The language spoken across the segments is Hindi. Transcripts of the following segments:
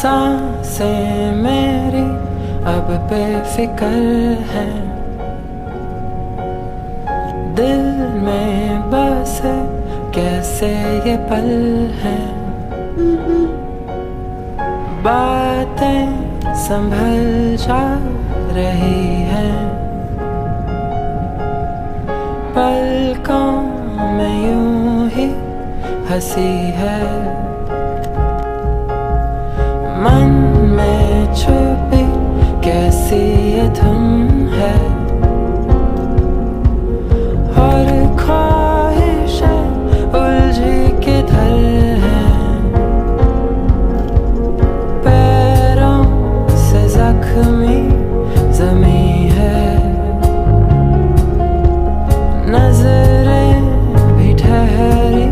सांसें मेरी अब बेफिक्र हैं, दिल में बसे कैसे ये पल हैं। बातें संभल जा रही हैं, पलकों में यूं ही हंसी है। मन में छुपी कैसी ये धुन है, और ख्वाहिशें उलझी किधर हैं। पैरों से जख्मी ज़मीं है, नजरें भी ठहरी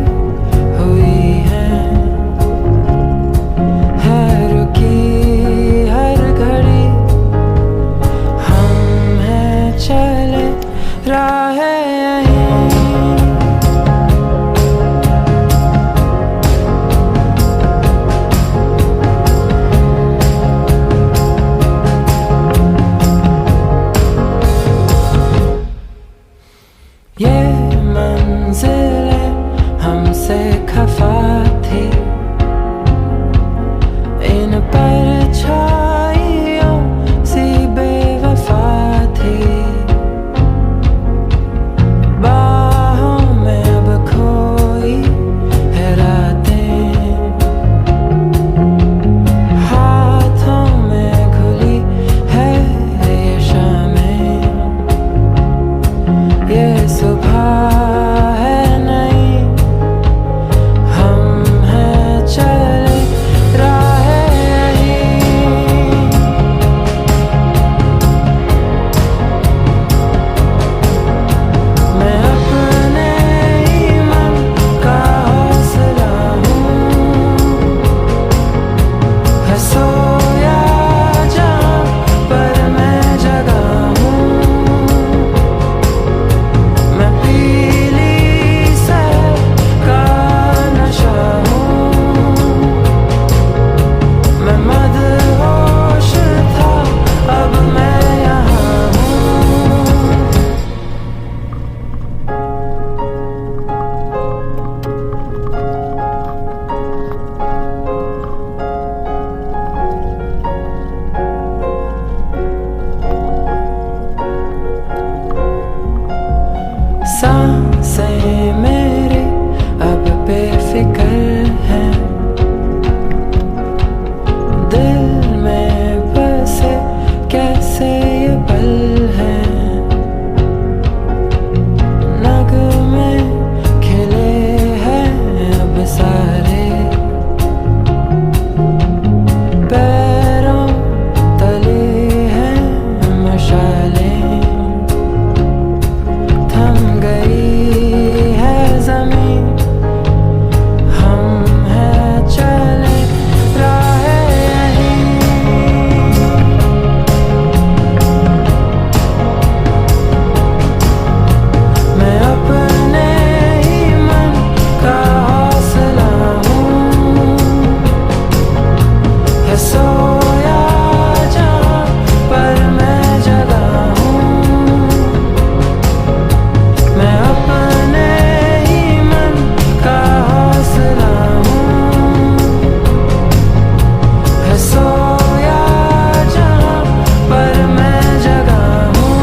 हुई हैं। है रुकी हर घड़ी, हम हैं चले राहें यहीं। ये मंजिलें हमसे खफा थी, इन परछाइयों सी बेवफा थी। बाहों में अब खोई है रातें, हाथों में घुली है ये शामें। ये सुबह है नहीं, हम हैं चले राहें यहीं। मैं अपने ही मन का हौसला हूँ, है सोया जहाँ पर मैं जगा हूँ। मैं पीली सैर का नशा हूँ, मैं मदहोश था अब मैं यहाँ हूँ। सांसें मेरी अब बेफिक्र हैं, दिल में बसे कैसे ये पल हैं। नगमे खिले हैं अब सारे, पैरों तले हैं मशालें। थम गई है ज़मीं, हम हैं चले राहें यहीं। मैं अपने ही मन का हौसला हूँ, है सोया जहाँ पर मैं जगा हूँ। मैं अपने ही मन का हौसला हूँ, है सोया जहाँ पर मैं जगा हूँ।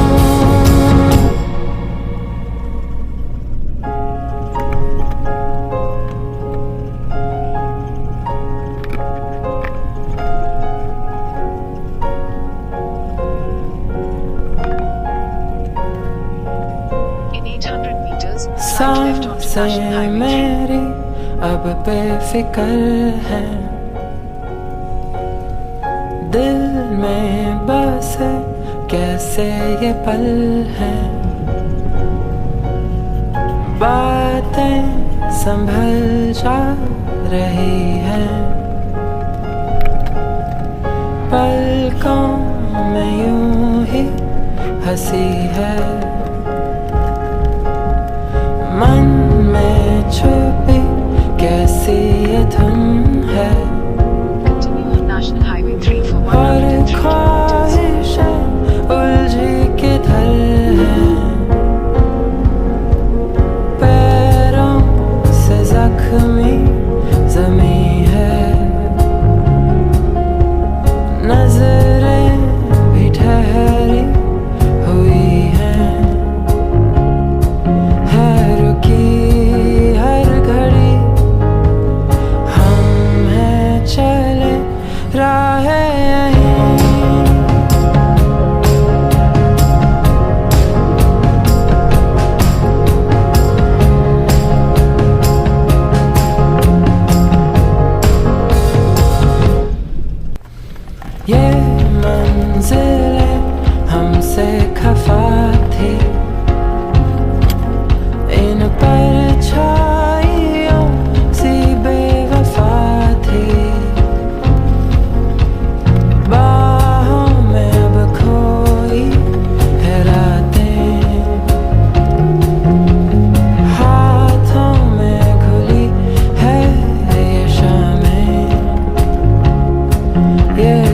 In 800 meters, right left onto National सांसें Highway 3. मेरी अब बेफिक्र हैं, दिल में बसे कैसे ये पल हैं। बातें संभल जा रही हैं, पलकों में यूं ही हंसी है। मन में छुपी कैसी ये धुन है, Continue on National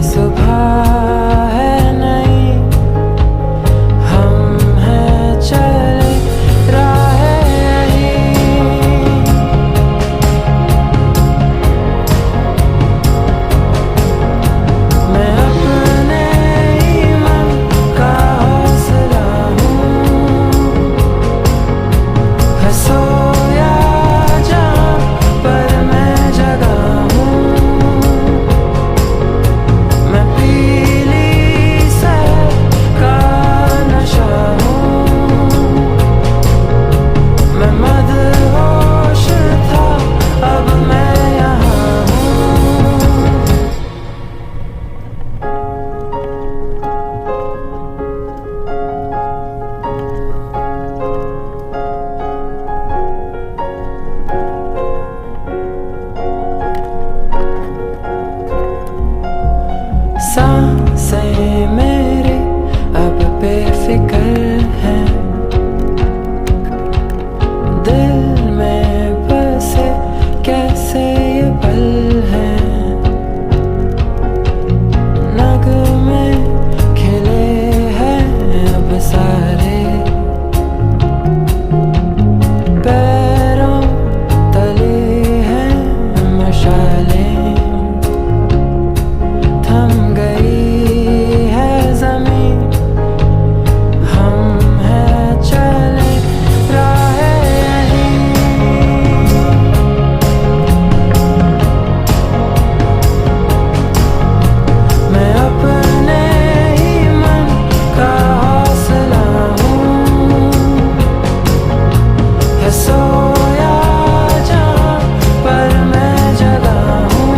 सुबह है नई, हम हैं चले राह यही। मैं अपने ही मन का हौसला हूँ, है सोया जहाँ पर मैं जगा हूँ। मैं पीली सैर का नशा हूँ, मैं मदहोश था अब मैं यहाँ हूँ। सांसें मेरी अब बेफिक्र हैं, दिल में बसे कैसे ये पल हैं। नगमे खिले हैं अब सारे, पैरों तले हैं मशालें। थम गई है ज़मीं, हम हैं चले राह यही। मैं अपने ही मन का हौसला हूँ, है सोया जहाँ पर मैं जगा हूँ।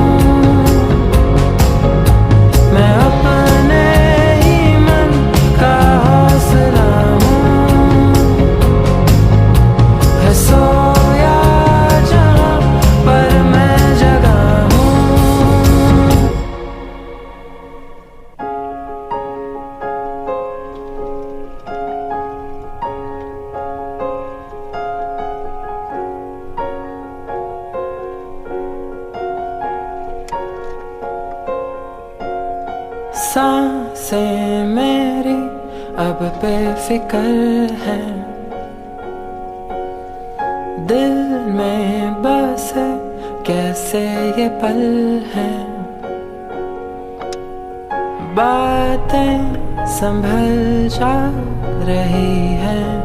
मैं अपने ही मन का हौसला हूँ, है सोया जहाँ पर मैं जगा हूँ। सांसें मेरी अब बेफिक्र हैं, दिल में बसे कैसे ये पल हैं। बातें संभल जा रही हैं,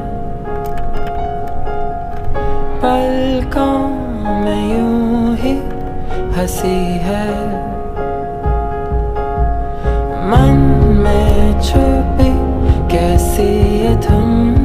पलकों में यूं ही हंसी है। मन में छुपी कैसी ये धुन